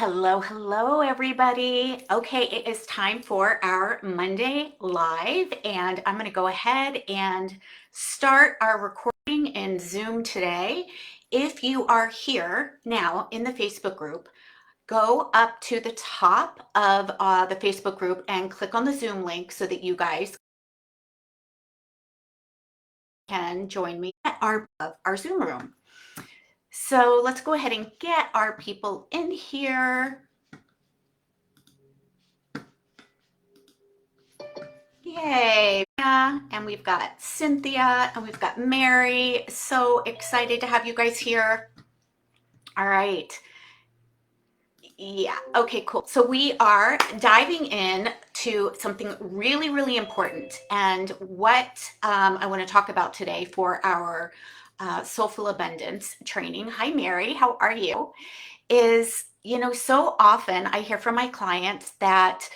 Hello, everybody. Okay, it is time for our Monday live, and I'm going to go ahead and start our recording in Zoom today. If you are here now in the Facebook group, go up to the top of the Facebook group and click on the Zoom link so that you guys can join me at our Zoom room. So let's go ahead and get our people in here. Yay. And we've got Cynthia and we've got Mary. So excited to have you guys here. All right. Yeah. Okay, cool. So we are diving in to something really important. And what I want to talk about today for our Soulful Abundance training. Hi, Mary. How are you? Is, so often I hear from my clients that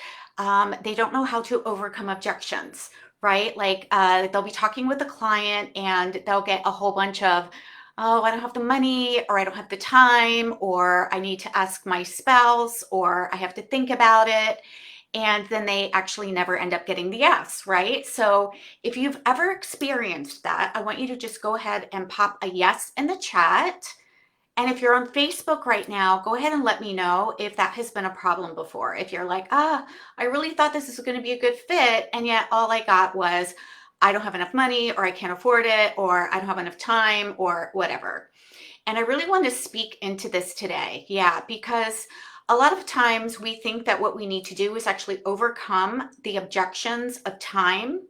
they don't know how to overcome objections, right? Like they'll be talking with a client and they'll get a whole bunch of, oh, I don't have the money, or I don't have the time, or I need to ask my spouse, or I have to think about it. And then they actually never end up getting the yes, right? So if you've ever experienced that, I want you to just go ahead and pop a yes in the chat. And if you're on Facebook right now, go ahead and let me know if that has been a problem before. If you're like, I really thought this was going to be a good fit, and yet all I got was, I don't have enough money, or I can't afford it, or I don't have enough time, or whatever. And I really want to speak into this today. Yeah, because a lot of times we think that what we need to do is actually overcome the objections of time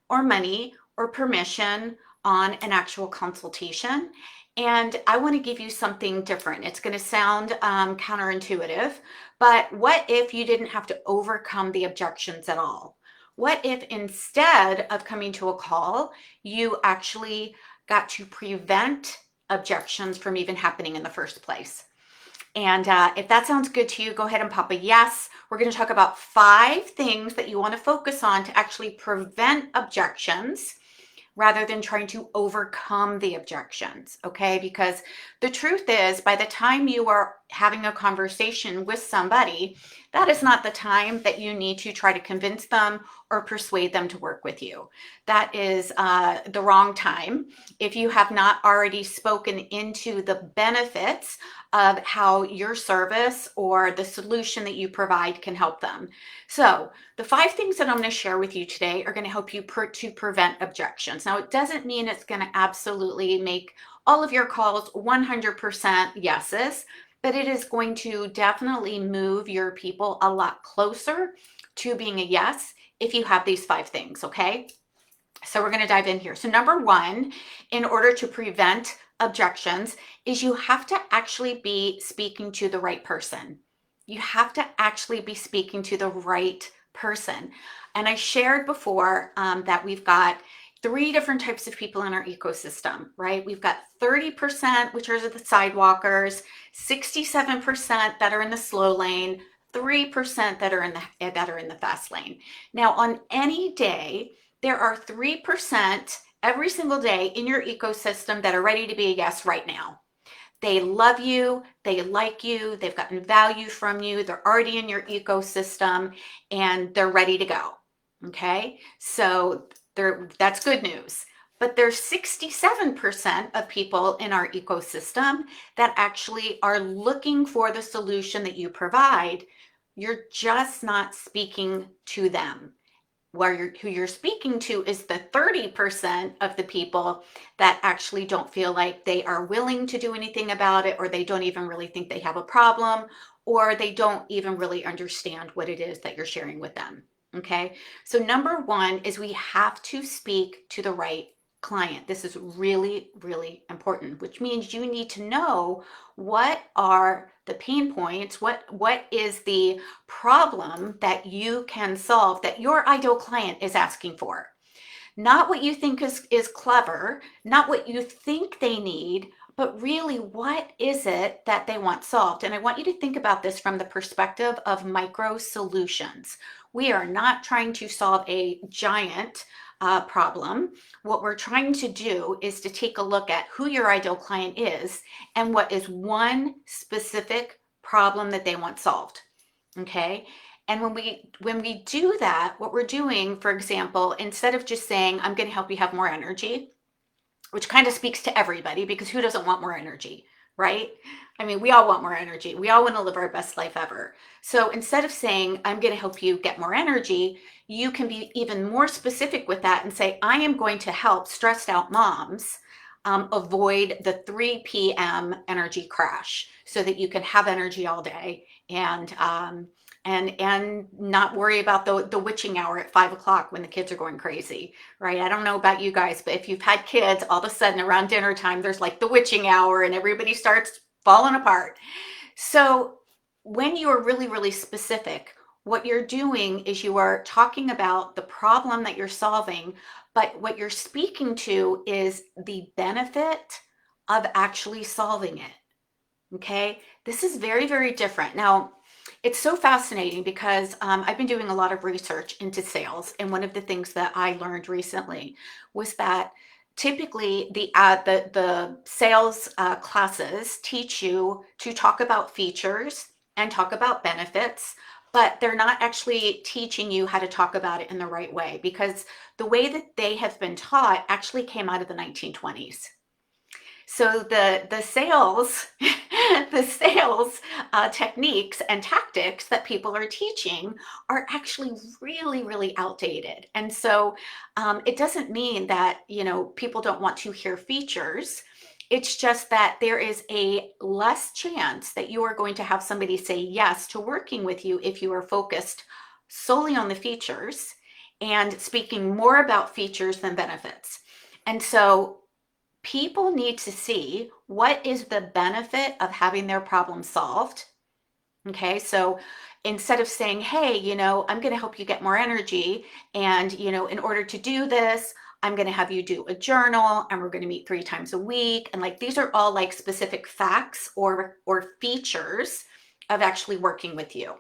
or money or permission on an actual consultation. And I want to give you something different. It's going to sound counterintuitive, but what if you didn't have to overcome the objections at all? What if instead of coming to a call, you actually got to prevent objections from even happening in the first place? And if that sounds good to you, go ahead and pop a yes. We're going to talk about 5 things that you want to focus on to actually prevent objections rather than trying to overcome the objections, okay? Because the truth is, by the time you are having a conversation with somebody, that is not the time that you need to try to convince them or persuade them to work with you. That is the wrong time if you have not already spoken into the benefits of how your service or the solution that you provide can help them. So the 5 things that I'm going to share with you today are going to help you to prevent objections. Now, it doesn't mean it's going to absolutely make all of your calls 100% yeses, but it is going to definitely move your people a lot closer to being a yes if you have these 5 things, okay? So we're going to dive in here. So number 1, in order to prevent objections, is you have to actually be speaking to the right person. You have to actually be speaking to the right person. And I shared before that we've got 3 different types of people in our ecosystem, right? We've got 30%, which are the sidewalkers, 67% that are in the slow lane, 3% that are in the fast lane. Now, on any day, there are 3% every single day in your ecosystem that are ready to be a yes right now. They love you, they like you, they've gotten value from you, they're already in your ecosystem, and they're ready to go. Okay, so that's good news. But there's 67% of people in our ecosystem that actually are looking for the solution that you provide. You're just not speaking to them. Who you're speaking to is the 30% of the people that actually don't feel like they are willing to do anything about it, or they don't even really think they have a problem, or they don't even really understand what it is that you're sharing with them. Okay, so number 1 is we have to speak to the right client. This is really important, which means you need to know what are the pain points, what is the problem that you can solve, that your ideal client is asking for. Not what you think is clever, not what you think they need, but really what is it that they want solved. And I want you to think about this from the perspective of micro solutions. We are not trying to solve a giant problem. What we're trying to do is to take a look at who your ideal client is and what is one specific problem that they want solved. Okay. And when we do that, what we're doing, for example, instead of just saying, I'm going to help you have more energy, which kind of speaks to everybody because who doesn't want more energy, right? I mean, we all want more energy. We all want to live our best life ever. So instead of saying, I'm going to help you get more energy, you can be even more specific with that and say, I am going to help stressed out moms avoid the 3 p.m. energy crash so that you can have energy all day and not worry about the witching hour at 5 o'clock when the kids are going crazy, right? I don't know about you guys, but if you've had kids, all of a sudden around dinner time, there's like the witching hour and everybody starts falling apart. So when you're really, really specific, what you're doing is you are talking about the problem that you're solving, but what you're speaking to is the benefit of actually solving it. Okay, this is very, very different. Now, it's so fascinating because I've been doing a lot of research into sales, and one of the things that I learned recently was that typically the sales classes teach you to talk about features and talk about benefits, but they're not actually teaching you how to talk about it in the right way because the way that they have been taught actually came out of the 1920s. So the sales the sales techniques and tactics that people are teaching are actually really, really outdated. And so it doesn't mean that, people don't want to hear features. It's just that there is a less chance that you are going to have somebody say yes to working with you if you are focused solely on the features and speaking more about features than benefits. And so people need to see what is the benefit of having their problem solved. Okay, so instead of saying, hey, I'm going to help you get more energy, and, in order to do this, I'm going to have you do a journal, and we're going to meet 3 times a week. And like, these are all like specific facts or features of actually working with you.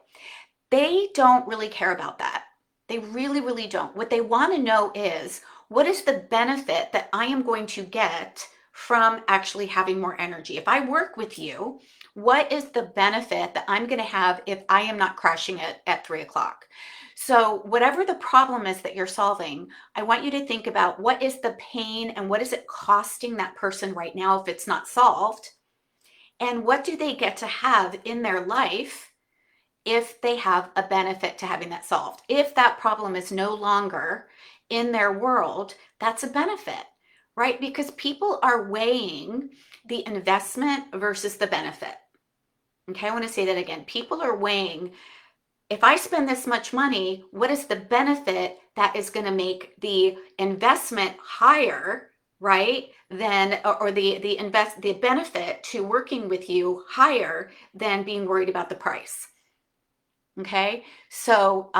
They don't really care about that. They really, really don't. What they want to know is, what is the benefit that I am going to get from actually having more energy? If I work with you, what is the benefit that I'm going to have if I am not crashing it at 3 o'clock? So whatever the problem is that you're solving, I want you to think about what is the pain and what is it costing that person right now if it's not solved? And what do they get to have in their life if they have a benefit to having that solved? If that problem is no longer in their world, that's a benefit, right? Because people are weighing the investment versus the benefit. Okay, I want to say that again. People are weighing, if I spend this much money, what is the benefit that is going to make the investment higher, right? Then, or the benefit to working with you higher than being worried about the price. Okay, so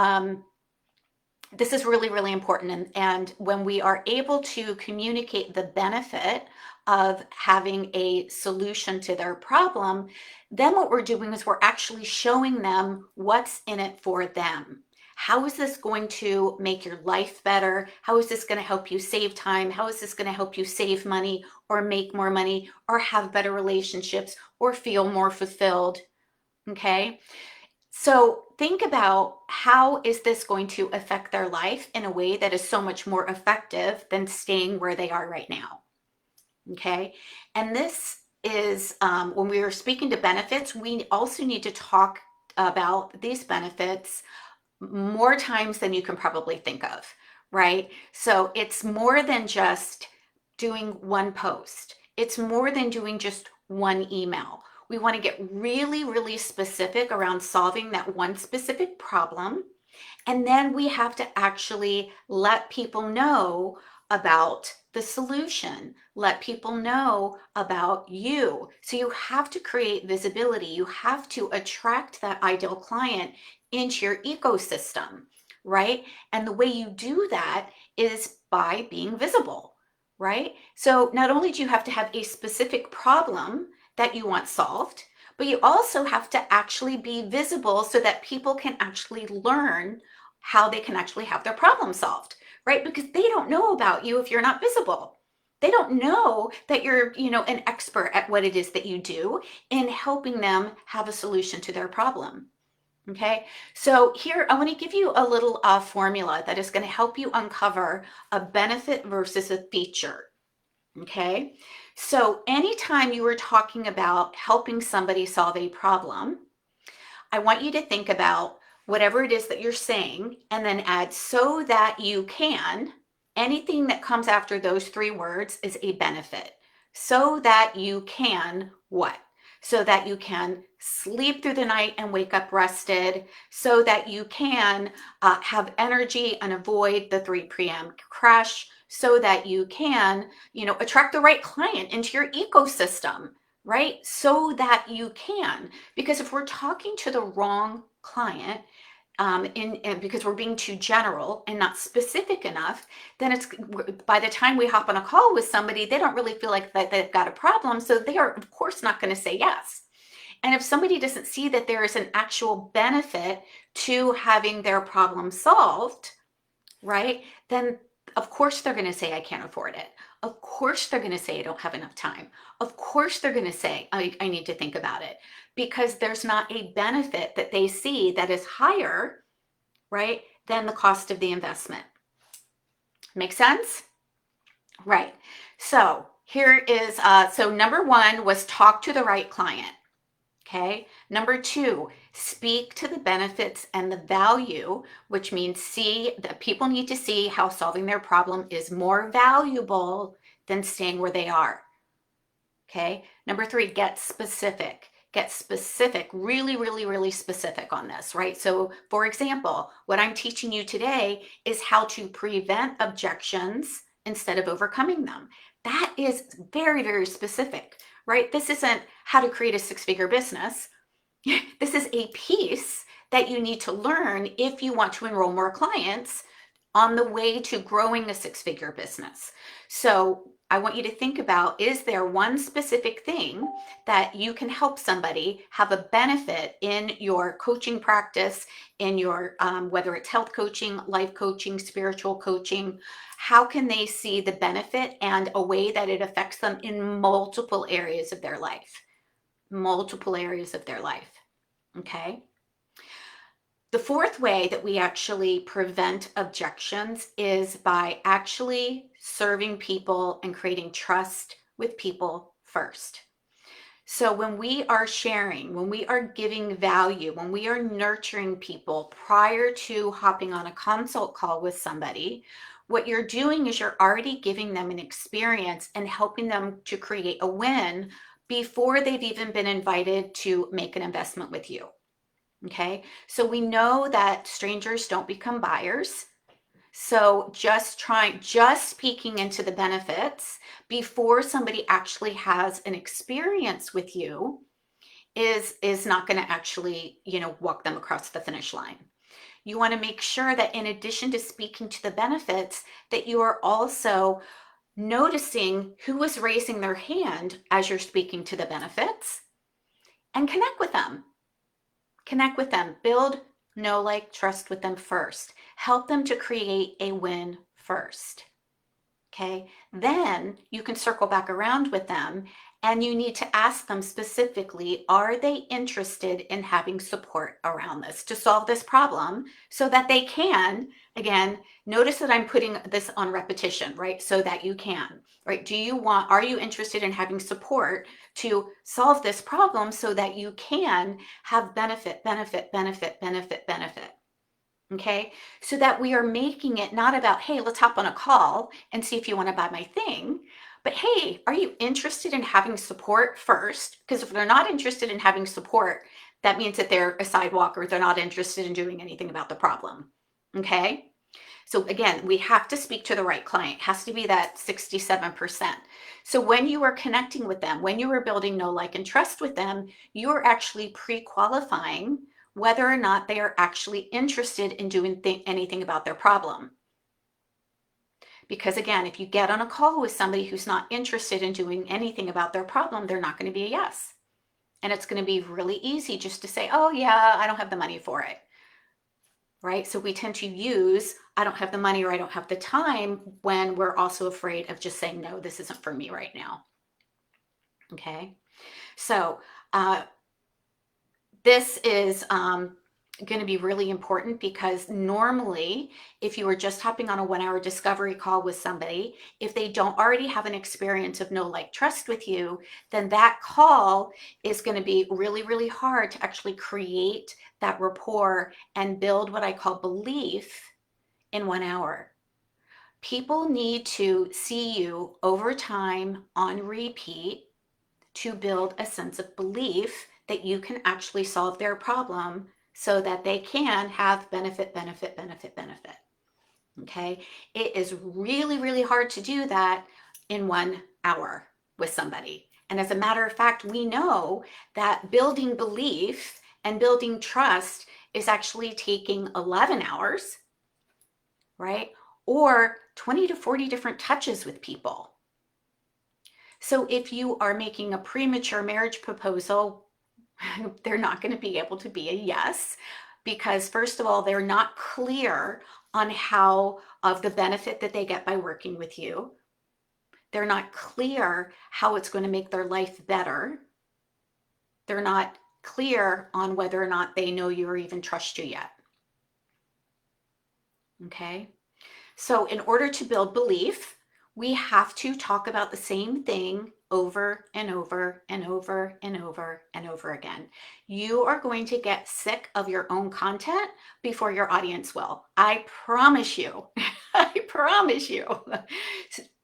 this is really, really important. And when we are able to communicate the benefit of having a solution to their problem, then what we're doing is we're actually showing them what's in it for them. How is this going to make your life better? How is this going to help you save time? How is this going to help you save money or make more money or have better relationships or feel more fulfilled? Okay. So think about, how is this going to affect their life in a way that is so much more effective than staying where they are right now? Okay. And this is when we are speaking to benefits, we also need to talk about these benefits more times than you can probably think of, right? So it's more than just doing one post. It's more than doing just one email. We want to get really, really specific around solving that one specific problem. And then we have to actually let people know about the solution, let people know about you. So you have to create visibility. You have to attract that ideal client into your ecosystem, right? And the way you do that is by being visible, right? So not only do you have to have a specific problem that you want solved, but you also have to actually be visible so that people can actually learn how they can actually have their problem solved, right? Because they don't know about you if you're not visible. They don't know that you're, an expert at what it is that you do in helping them have a solution to their problem. Okay, so here I want to give you a little formula that is going to help you uncover a benefit versus a feature. Okay, so anytime you are talking about helping somebody solve a problem, I want you to think about whatever it is that you're saying and then add so that you can. Anything that comes after those three words is a benefit. So that you can what? So that you can sleep through the night and wake up rested, so that you can have energy and avoid the 3 p.m. crash, so that you can, attract the right client into your ecosystem, right? So that you can. Because if we're talking to the wrong client, because we're being too general and not specific enough, then it's by the time we hop on a call with somebody, they don't really feel like that they've got a problem. So they are, of course, not going to say yes. And if somebody doesn't see that there is an actual benefit to having their problem solved, right, then of course they're going to say, I can't afford it. Of course they're going to say, I don't have enough time. Of course they're going to say, I need to think about it, because there's not a benefit that they see that is higher, right, than the cost of the investment. Make sense? Right. So here is, so number one was talk to the right client. Okay. Number two, speak to the benefits and the value, which means see that people need to see how solving their problem is more valuable than staying where they are. Okay. Number three, get specific. Get specific, really, really, really specific on this, right? So for example, what I'm teaching you today is how to prevent objections instead of overcoming them. That is very, very specific, right? This isn't how to create a six-figure business. This is a piece that you need to learn if you want to enroll more clients on the way to growing a six-figure business. So I want you to think about, is there one specific thing that you can help somebody have a benefit in your coaching practice, in your, whether it's health coaching, life coaching, spiritual coaching, how can they see the benefit and a way that it affects them in multiple areas of their life? Multiple areas of their life, okay? The fourth way that we actually prevent objections is by actually serving people and creating trust with people first. So when we are sharing, when we are giving value, when we are nurturing people prior to hopping on a consult call with somebody, what you're doing is you're already giving them an experience and helping them to create a win before they've even been invited to make an investment with you. Okay, so we know that strangers don't become buyers. So just speaking into the benefits before somebody actually has an experience with you is not going to actually, walk them across the finish line. You want to make sure that in addition to speaking to the benefits, that you are also noticing who is raising their hand as you're speaking to the benefits, and connect with them. Connect with them, build, know, like, trust with them first. Help them to create a win first. Okay, then you can circle back around with them and you need to ask them specifically, are they interested in having support around this to solve this problem so that they can, again, notice that I'm putting this on repetition, right? So that you can, right? Are you interested in having support to solve this problem so that you can have benefit? Okay, so that we are making it not about, hey, let's hop on a call and see if you want to buy my thing, but hey, are you interested in having support first? Because if they're not interested in having support, that means that they're a sidewalker. They're not interested in doing anything about the problem. Okay, so again, we have to speak to the right client. It has to be that 67%. So when you are connecting with them, when you are building know, like, and trust with them, you're actually pre-qualifying whether or not they are actually interested in doing anything about their problem. Because again, if you get on a call with somebody who's not interested in doing anything about their problem, they're not going to be a yes. And it's going to be really easy just to say, oh yeah, I don't have the money for it. right? So we tend to use, I don't have the money or I don't have the time, when we're also afraid of just saying, no, this isn't for me right now. Okay. So this is going to be really important, because normally, if you were just hopping on a 1-hour discovery call with somebody, if they don't already have an experience of know, like, trust with you, then that call is going to be really, really hard to actually create that rapport and build what I call belief in 1 hour. People need to see you over time on repeat to build a sense of belief that you can actually solve their problem, so that they can have benefit, benefit, benefit, benefit. Okay. It is really, really hard to do that in 1 hour with somebody. And as a matter of fact, we know that building belief and building trust is actually taking 11 hours, right? Or 20 to 40 different touches with people. So if you are making a premature marriage proposal, they're not going to be able to be a yes, because first of all, they're not clear on how of the benefit that they get by working with you. They're not clear how it's going to make their life better. They're not clear on whether or not they know you or even trust you yet. Okay. So in order to build belief, we have to talk about the same thing over and over and over and over and over again. You are going to get sick of your own content before your audience will. I promise you. I promise you.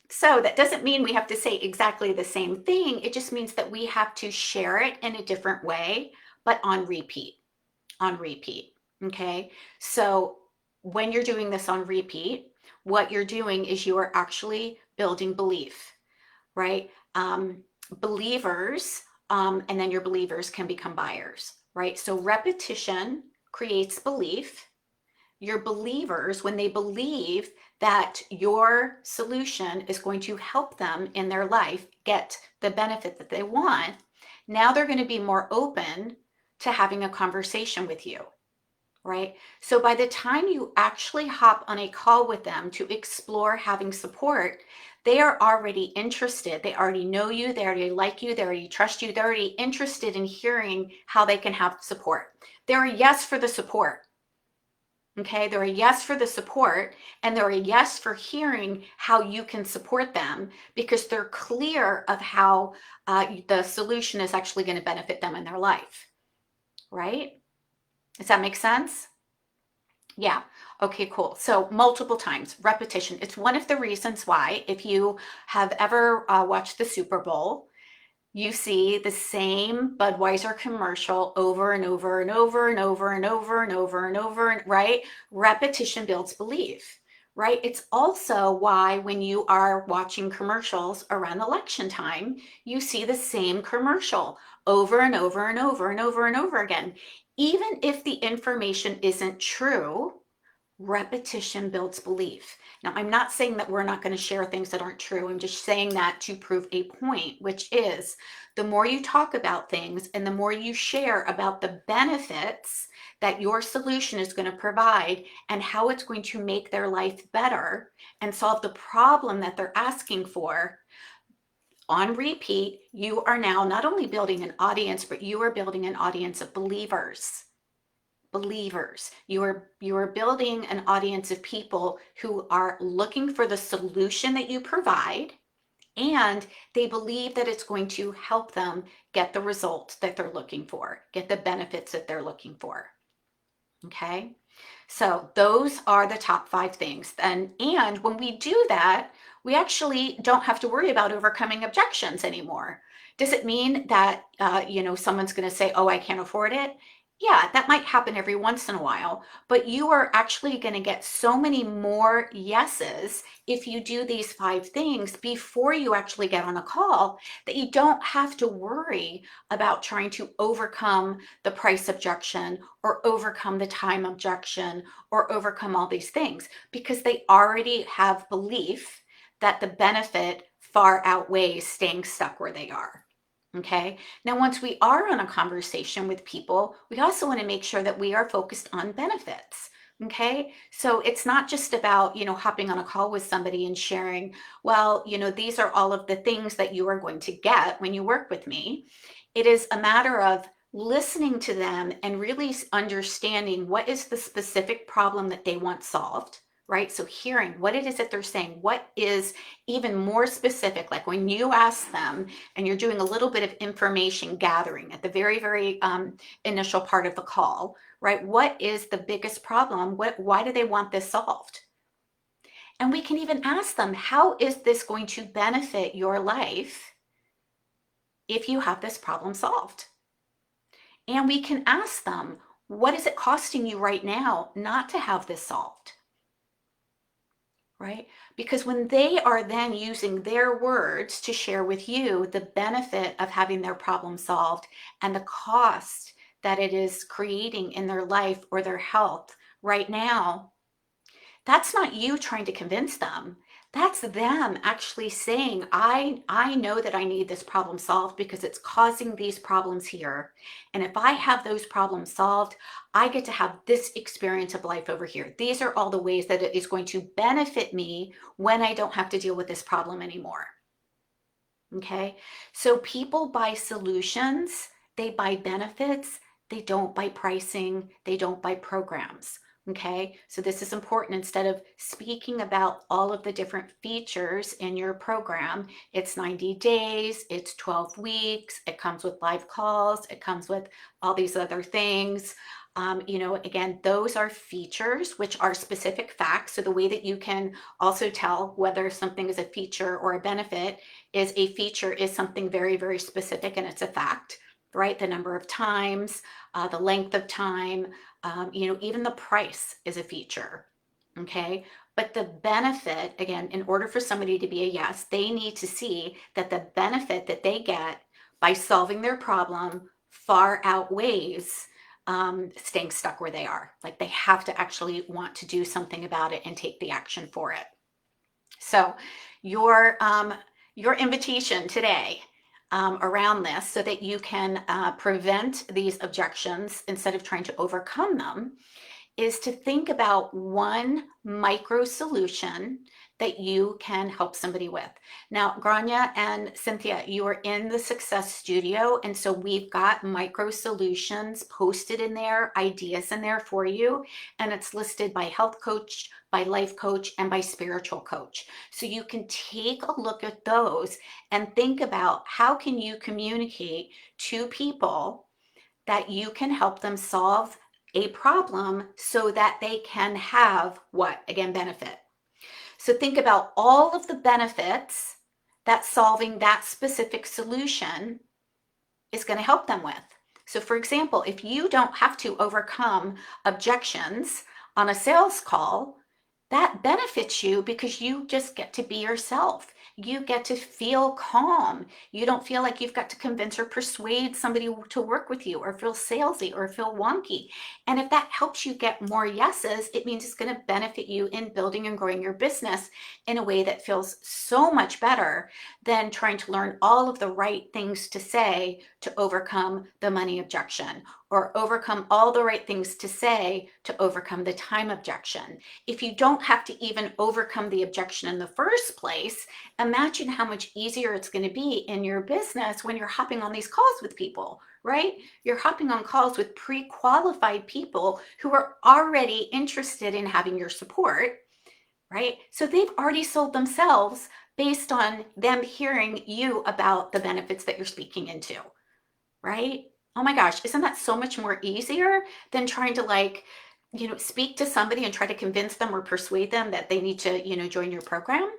So that doesn't mean we have to say exactly the same thing. It just means that we have to share it in a different way, but on repeat, on repeat. Okay. So when you're doing this on repeat, what you're doing is you are actually building belief, right? Believers, and then your believers can become buyers, right? So repetition creates belief. Your believers, when they believe that your solution is going to help them in their life get the benefit that they want, now they're going to be more open to having a conversation with you. Right? So by the time you actually hop on a call with them to explore having support, they are already interested. They already know you. They already like you. They already trust you. They're already interested in hearing how they can have support. They're a yes for the support. Okay. They're a yes for the support, and they're a yes for hearing how you can support them, because they're clear of how the solution is actually going to benefit them in their life. Right? Does that make sense? Yeah. Okay, cool. So multiple times, repetition. It's one of the reasons why, if you have ever watched the Super Bowl, you see the same Budweiser commercial over and over and over and over and over and over and over, right? Repetition builds belief, right? It's also why when you are watching commercials around election time, you see the same commercial over and over and over and over and over again. Even if the information isn't true, repetition builds belief. Now, I'm not saying that we're not going to share things that aren't true. I'm just saying that to prove a point, which is the more you talk about things and the more you share about the benefits that your solution is going to provide and how it's going to make their life better and solve the problem that they're asking for, on repeat, you are now not only building an audience, but you are building an audience of believers. You are building an audience of people who are looking for the solution that you provide, and they believe that it's going to help them get the results that they're looking for, get the benefits that they're looking for. Okay, so those are the top 5 things. And when we do that, we actually don't have to worry about overcoming objections anymore. Does it mean that someone's going to say, oh, I can't afford it? Yeah, that might happen every once in a while, but you are actually going to get so many more yeses if you do these 5 things before you actually get on a call, that you don't have to worry about trying to overcome the price objection or overcome the time objection or overcome all these things, because they already have belief that the benefit far outweighs staying stuck where they are. Okay. Now, once we are on a conversation with people, we also want to make sure that we are focused on benefits. Okay. So it's not just about, hopping on a call with somebody and sharing, well, these are all of the things that you are going to get when you work with me. It is a matter of listening to them and really understanding what is the specific problem that they want solved, right? So hearing what it is that they're saying, what is even more specific, like when you ask them and you're doing a little bit of information gathering at the very, very initial part of the call, right? What is the biggest problem? Why do they want this solved? And we can even ask them, how is this going to benefit your life if you have this problem solved? And we can ask them, what is it costing you right now not to have this solved? Right? Because when they are then using their words to share with you the benefit of having their problem solved and the cost that it is creating in their life or their health right now, that's not you trying to convince them. That's them actually saying, I know that I need this problem solved because it's causing these problems here. And if I have those problems solved, I get to have this experience of life over here. These are all the ways that it is going to benefit me when I don't have to deal with this problem anymore. Okay. So people buy solutions, they buy benefits, they don't buy pricing, they don't buy programs. Okay. So this is important. Instead of speaking about all of the different features in your program, it's 90 days, it's 12 weeks, it comes with live calls, it comes with all these other things. Again, those are features, which are specific facts. So the way that you can also tell whether something is a feature or a benefit is a feature is something very, very specific and it's a fact, right? The number of times, the length of time, even the price is a feature. Okay. But the benefit, again, in order for somebody to be a yes, they need to see that the benefit that they get by solving their problem far outweighs staying stuck where they are. Like they have to actually want to do something about it and take the action for it. So your invitation today around this so that you can prevent these objections instead of trying to overcome them is to think about one micro solution that you can help somebody with. Now, Grania and Cynthia, you are in the Success Studio, and so we've got micro solutions posted in there, ideas in there for you, and it's listed by health coach, by life coach, and by spiritual coach. So you can take a look at those and think about how can you communicate to people that you can help them solve a problem so that they can have what? Again, benefit. So think about all of the benefits that solving that specific solution is going to help them with. So for example, if you don't have to overcome objections on a sales call, that benefits you because you just get to be yourself. You get to feel calm. You don't feel like you've got to convince or persuade somebody to work with you or feel salesy or feel wonky. And if that helps you get more yeses, it means it's going to benefit you in building and growing your business in a way that feels so much better than trying to learn all of the right things to say to overcome the money objection or overcome all the right things to say to overcome the time objection. If you don't have to even overcome the objection in the first place, imagine how much easier it's going to be in your business when you're hopping on these calls with people, right? You're hopping on calls with pre-qualified people who are already interested in having your support, right? So they've already sold themselves based on them hearing you about the benefits that you're speaking into, right? Oh my gosh, isn't that so much more easier than trying to speak to somebody and try to convince them or persuade them that they need to, join your program?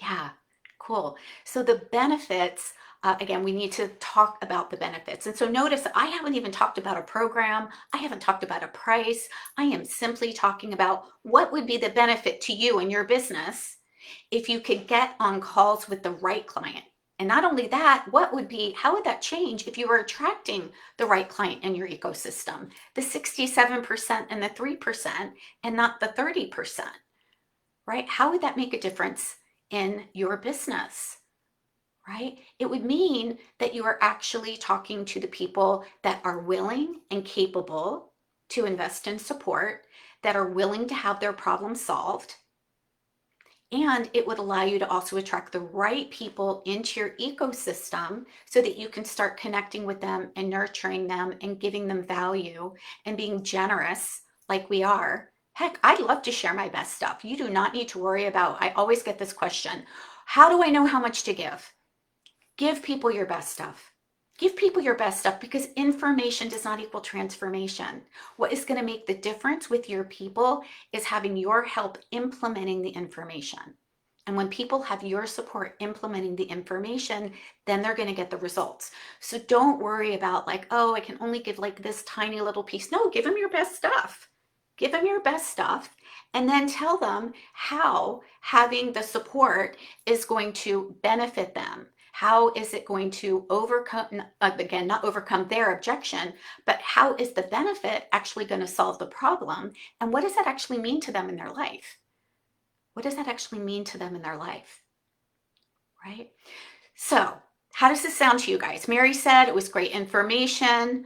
Yeah, cool. So the benefits, again, we need to talk about the benefits. And so notice that I haven't even talked about a program. I haven't talked about a price. I am simply talking about what would be the benefit to you and your business if you could get on calls with the right client. And not only that, how would that change if you were attracting the right client in your ecosystem? The 67% and the 3% and not the 30%, right? How would that make a difference in your business, right? It would mean that you are actually talking to the people that are willing and capable to invest in support, that are willing to have their problem solved. And it would allow you to also attract the right people into your ecosystem so that you can start connecting with them and nurturing them and giving them value and being generous like we are. Heck, I'd love to share my best stuff. You do not need to worry about, I always get this question, how do I know how much to give? Give people your best stuff. Give people your best stuff, because information does not equal transformation. What is going to make the difference with your people is having your help implementing the information. And when people have your support implementing the information, then they're going to get the results. So don't worry about like, oh, I can only give like this tiny little piece. No, give them your best stuff. Give them your best stuff, and then tell them how having the support is going to benefit them. How is it going to overcome, again, not overcome their objection, but how is the benefit actually going to solve the problem? And what does that actually mean to them in their life? What does that actually mean to them in their life? Right? So, how does this sound to you guys? Mary said it was great information.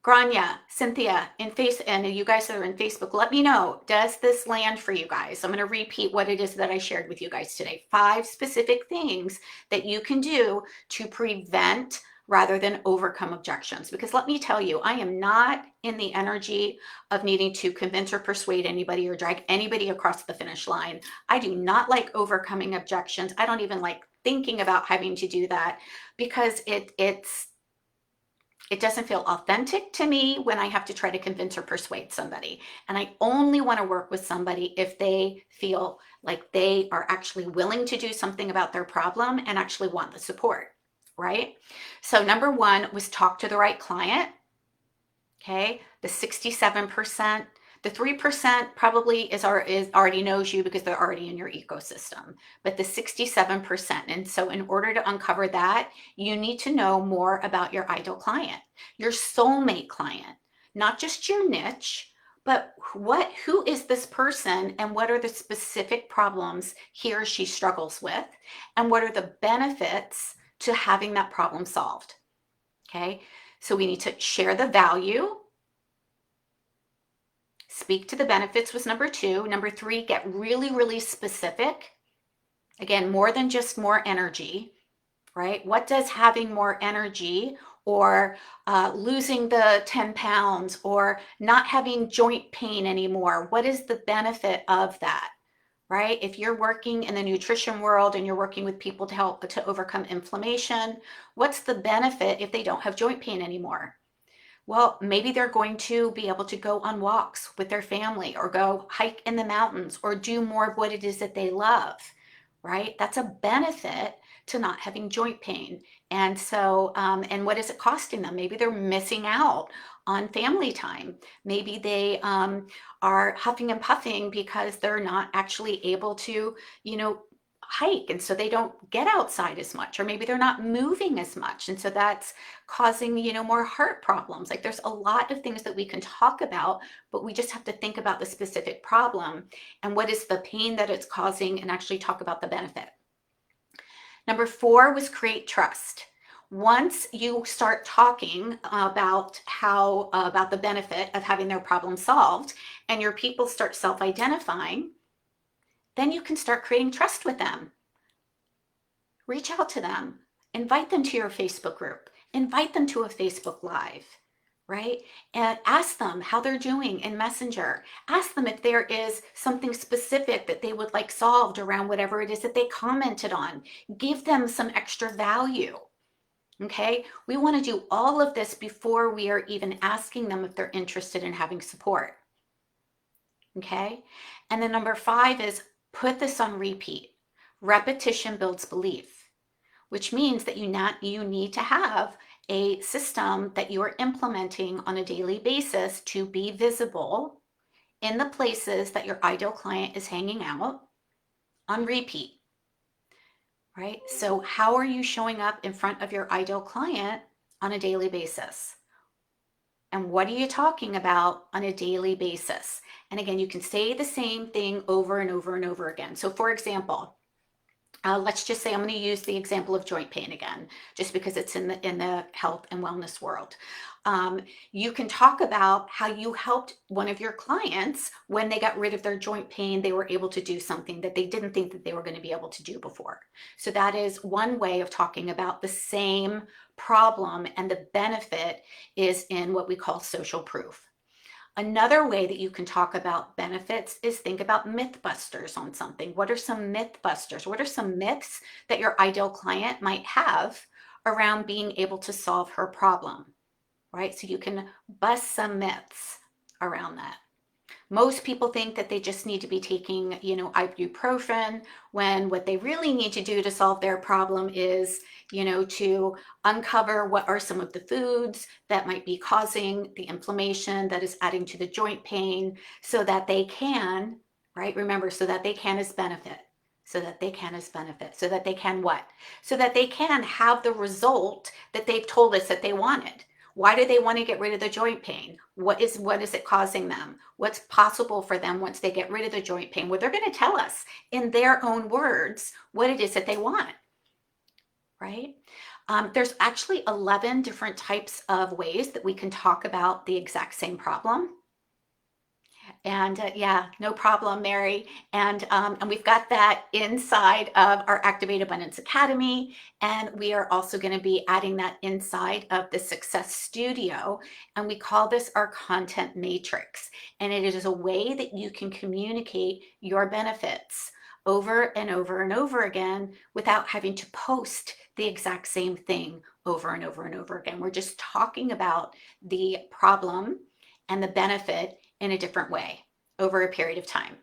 Grania, Cynthia, and you guys that are in Facebook, let me know, does this land for you guys? I'm going to repeat what it is that I shared with you guys today. 5 specific things that you can do to prevent rather than overcome objections. Because let me tell you, I am not in the energy of needing to convince or persuade anybody or drag anybody across the finish line. I do not like overcoming objections. I don't even like thinking about having to do that, because it doesn't feel authentic to me when I have to try to convince or persuade somebody. And I only want to work with somebody if they feel like they are actually willing to do something about their problem and actually want the support, right? So number 1 was talk to the right client. Okay, the 67%, the 3% probably is already knows you because they're already in your ecosystem, but the 67%. And so in order to uncover that, you need to know more about your ideal client, your soulmate client, not just your niche, but who is this person and what are the specific problems he or she struggles with, and what are the benefits to having that problem solved. Okay, so we need to share the value. Speak to the benefits was number 2. Number 3, get really, really specific. Again, more than just more energy, right? What does having more energy, or losing the 10 pounds, or not having joint pain anymore, what is the benefit of that, right? If you're working in the nutrition world and you're working with people to help to overcome inflammation, what's the benefit if they don't have joint pain anymore? Well, maybe they're going to be able to go on walks with their family, or go hike in the mountains, or do more of what it is that they love, right? That's a benefit to not having joint pain. And so, and what is it costing them? Maybe they're missing out on family time. Maybe they are huffing and puffing because they're not actually able to, hike, and so they don't get outside as much, or maybe they're not moving as much, and so that's causing more heart problems. Like, there's a lot of things that we can talk about, but we just have to think about the specific problem and what is the pain that it's causing, and actually talk about the benefit. Number 4 was create trust. Once you start talking about about the benefit of having their problem solved, and your people start self-identifying, then you can start creating trust with them. Reach out to them, invite them to your Facebook group, invite them to a Facebook Live, right? And ask them how they're doing in Messenger. Ask them if there is something specific that they would like solved around whatever it is that they commented on. Give them some extra value. Okay, we want to do all of this before we are even asking them if they're interested in having support. Okay, and then number 5 is put this on repeat. Repetition builds belief, which means that you need to have a system that you are implementing on a daily basis to be visible in the places that your ideal client is hanging out on repeat, right? So how are you showing up in front of your ideal client on a daily basis? And what are you talking about on a daily basis? And again, you can say the same thing over and over and over again. So for example, Let's just say I'm going to use the example of joint pain again, just because it's in the health and wellness world. You can talk about how you helped one of your clients when they got rid of their joint pain. They were able to do something that they didn't think that they were going to be able to do before. So that is one way of talking about the same problem, and the benefit is in what we call social proof. Another way that you can talk about benefits is think about myth busters on something. What are some myth busters? What are some myths that your ideal client might have around being able to solve her problem, right? So you can bust some myths around that. Most people think that they just need to be taking, ibuprofen, when what they really need to do to solve their problem is, to uncover what are some of the foods that might be causing the inflammation that is adding to the joint pain, so that they can, right? Remember, so that they can is benefit. So that they can is benefit. So that they can what? So that they can have the result that they've told us that they wanted. Why do they want to get rid of the joint pain? What is it causing them? What's possible for them once they get rid of the joint pain? Well, they're going to tell us in their own words what it is that they want, right? There's actually 11 different types of ways that we can talk about the exact same problem. And yeah, no problem, Mary. And we've got that inside of our Activate Abundance Academy. And we are also going to be adding that inside of the Success Studio. And we call this our content matrix. And it is a way that you can communicate your benefits over and over and over again without having to post the exact same thing over and over and over again. We're just talking about the problem and the benefit in a different way over a period of time.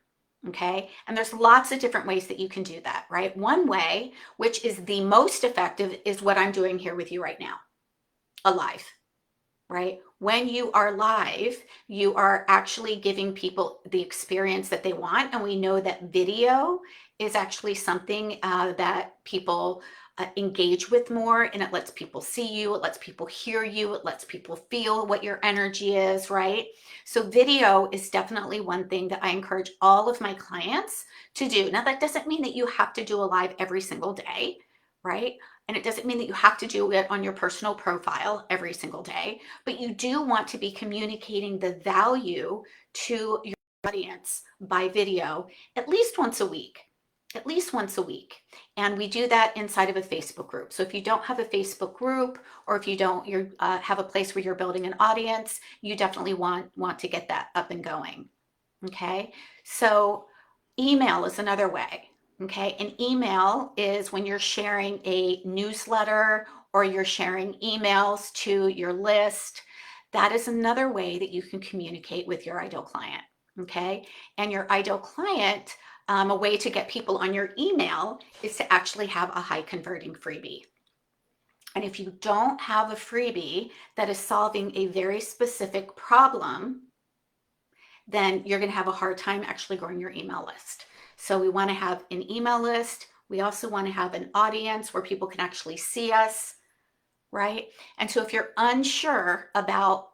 Okay. And there's lots of different ways that you can do that, right? One way, which is the most effective, is what I'm doing here with you right now, alive, right? When you are live, you are actually giving people the experience that they want. And we know that video is actually something that people engage with more, and it lets people see you, it lets people hear you, it lets people feel what your energy is, right? So video is definitely one thing that I encourage all of my clients to do. Now, that doesn't mean that you have to do a live every single day, right? And it doesn't mean that you have to do it on your personal profile every single day, but you do want to be communicating the value to your audience by video at least once a week. At least once a week. And we do that inside of a Facebook group. So if you don't have a Facebook group, or if you have a place where you're building an audience, you definitely want to get that up and going. Okay. So email is another way. Okay. An email is when you're sharing a newsletter or you're sharing emails to your list. That is another way that you can communicate with your ideal client. Okay. And your ideal client, a way to get people on your email is to actually have a high converting freebie. And if you don't have a freebie that is solving a very specific problem, then you're going to have a hard time actually growing your email list. So we want to have an email list. We also want to have an audience where people can actually see us, right? And so if you're unsure about,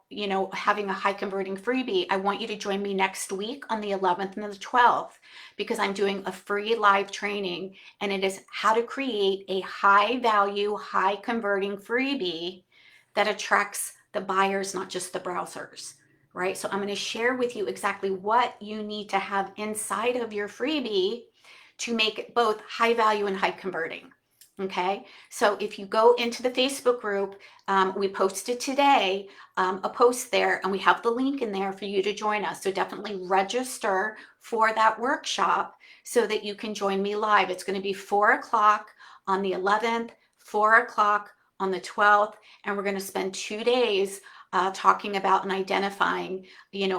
having a high converting freebie, I want you to join me next week on the 11th and the 12th, because I'm doing a free live training, and it is how to create a high value, high converting freebie that attracts the buyers, not just the browsers, right? So I'm going to share with you exactly what you need to have inside of your freebie to make it both high value and high converting. Okay, so if you go into the Facebook group, we posted today a post there, and we have the link in there for you to join us. So definitely register for that workshop so that you can join me live. It's going to be 4 o'clock on the 11th, 4 o'clock on the 12th, and we're going to spend 2 days talking about and identifying,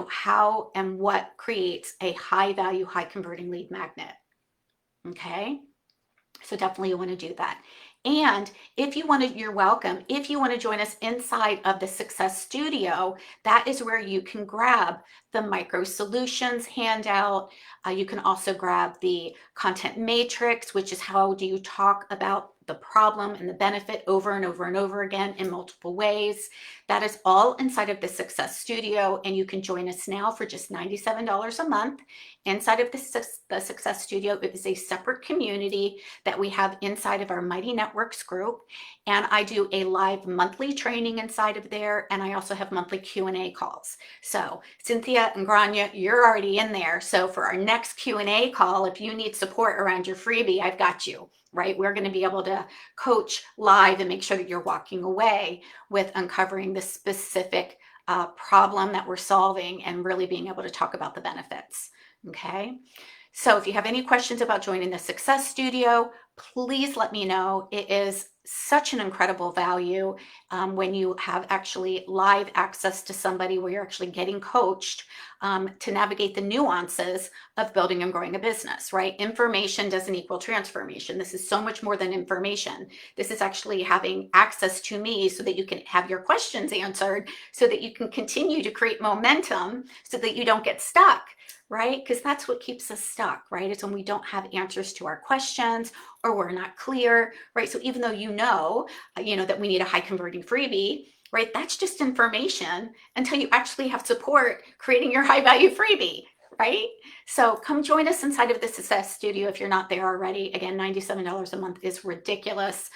how and what creates a high value, high converting lead magnet. Okay. So definitely you want to do that. And if you want to, you're welcome. If you want to join us inside of the Success Studio, that is where you can grab the Micro Solutions handout. You can also grab the Content Matrix, which is how do you talk about the problem and the benefit over and over and over again in multiple ways. That is all inside of the Success Studio, and you can join us now for just $97 a month. Inside of the Success Studio, it is a separate community that we have inside of our Mighty Networks group, and I do a live monthly training inside of there, and I also have monthly Q&A calls. So Cynthia and Grania, you're already in there. So for our next Q&A call, if you need support around your freebie, I've got you, right? We're going to be able to coach live and make sure that you're walking away with uncovering the specific problem that we're solving and really being able to talk about the benefits. Okay. So if you have any questions about joining the Success Studio, please let me know. It is such an incredible value when you have actually live access to somebody where you're actually getting coached to navigate the nuances of building and growing a business, right? Information doesn't equal transformation. This is so much more than information. This is actually having access to me so that you can have your questions answered, so that you can continue to create momentum so that you don't get stuck, right? Because that's what keeps us stuck, right? It's when we don't have answers to our questions or we're not clear, right? So even though you know that we need a high converting freebie, right? That's just information until you actually have support creating your high value freebie, right? So come join us inside of the Success Studio if you're not there already. Again, $97 a month is ridiculous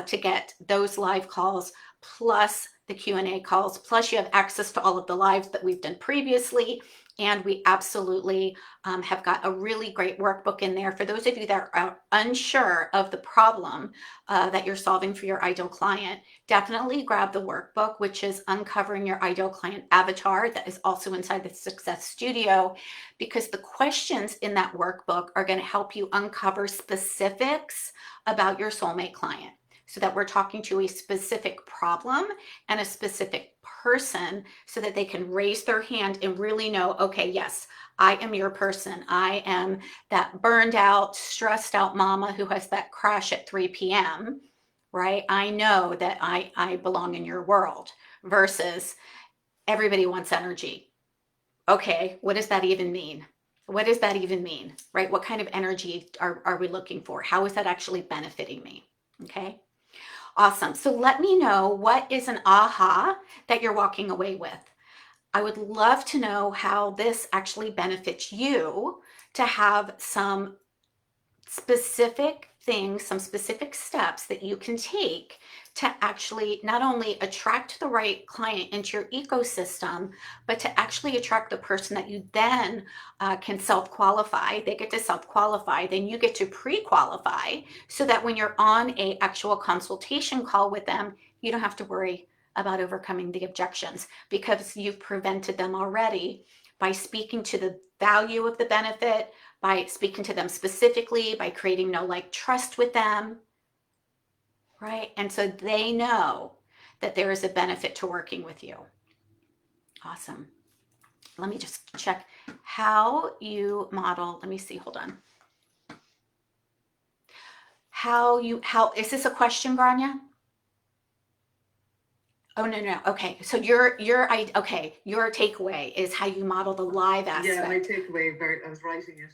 to get those live calls plus the Q&A calls, plus you have access to all of the lives that we've done previously. And we absolutely have got a really great workbook in there. For those of you that are unsure of the problem that you're solving for your ideal client, definitely grab the workbook, which is Uncovering Your Ideal Client Avatar. That is also inside the Success Studio, because the questions in that workbook are going to help you uncover specifics about your soulmate client, so that we're talking to a specific problem and a specific person so that they can raise their hand and really know, okay, yes, I am your person. I am that burned out, stressed out mama who has that crash at 3 p.m., right? I know that I belong in your world, versus everybody wants energy. Okay, what does that even mean? What does that even mean, right? What kind of energy are we looking for? How is that actually benefiting me? Okay. Awesome. So let me know, what is an aha that you're walking away with? I would love to know how this actually benefits you to have some specific things, some specific steps that you can take to actually not only attract the right client into your ecosystem, but to actually attract the person that you then can self-qualify. They get to self-qualify, then you get to pre-qualify, so that when you're on a actual consultation call with them, you don't have to worry about overcoming the objections, because you've prevented them already by speaking to the value of the benefit, by speaking to them specifically, by creating know, like, trust with them, right? And so they know that there is a benefit to working with you. Awesome. Let me just check how you model. Let me see, hold on. How is this a question, Grania? Oh, no. Okay. So your takeaway is how you model the live aspect. Yeah, my takeaway, I was writing it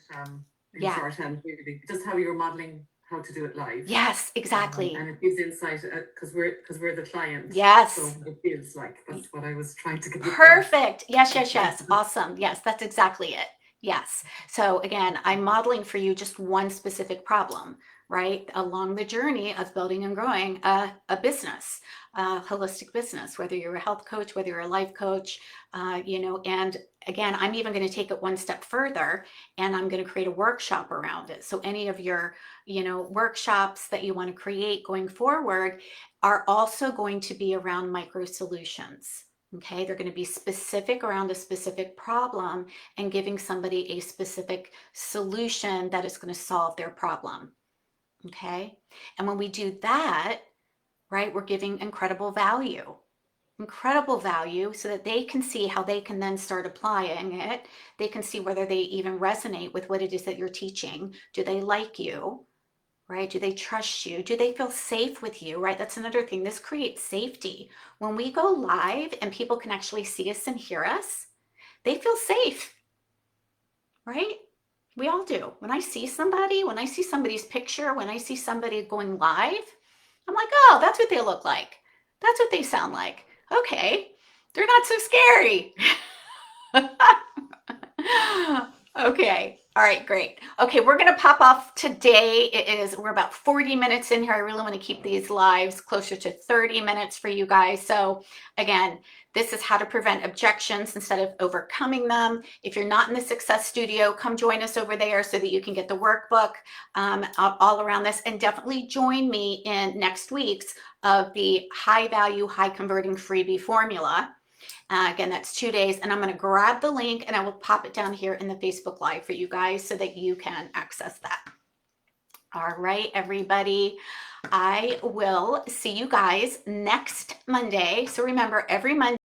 in shorthand, really, just how you're modeling how to do it live. Yes, exactly. And it gives insight because we're the client. Yes. So it feels like that's what I was trying to get. Perfect. Yes. Awesome. Yes, that's exactly it. Yes. So again, I'm modeling for you just one specific problem, right? Along the journey of building and growing a business, a holistic business, whether you're a health coach, whether you're a life coach, and again, I'm even going to take it one step further, and I'm going to create a workshop around it. So any of your, workshops that you want to create going forward are also going to be around micro solutions. Okay, they're going to be specific around a specific problem and giving somebody a specific solution that is going to solve their problem. Okay, and when we do that, right, we're giving incredible value so that they can see how they can then start applying it. They can see whether they even resonate with what it is that you're teaching. Do they like you? Right? Do they trust you? Do they feel safe with you? Right? That's another thing. This creates safety. When we go live and people can actually see us and hear us, they feel safe, right? We all do. When I see somebody's picture, when I see somebody going live, I'm like, oh, that's what they look like. That's what they sound like. Okay, they're not so scary. Okay. All right, great. Okay, we're going to pop off today. We're about 40 minutes in here. I really want to keep these lives closer to 30 minutes for you guys. So again, this is how to prevent objections instead of overcoming them. If you're not in the Success Studio, come join us over there so that you can get the workbook all around this. And definitely join me in next week's of the high value, high converting freebie formula. Again, that's 2 days, and I'm going to grab the link and I will pop it down here in the Facebook Live for you guys so that you can access that. All right, everybody. I will see you guys next Monday. So remember, every Monday,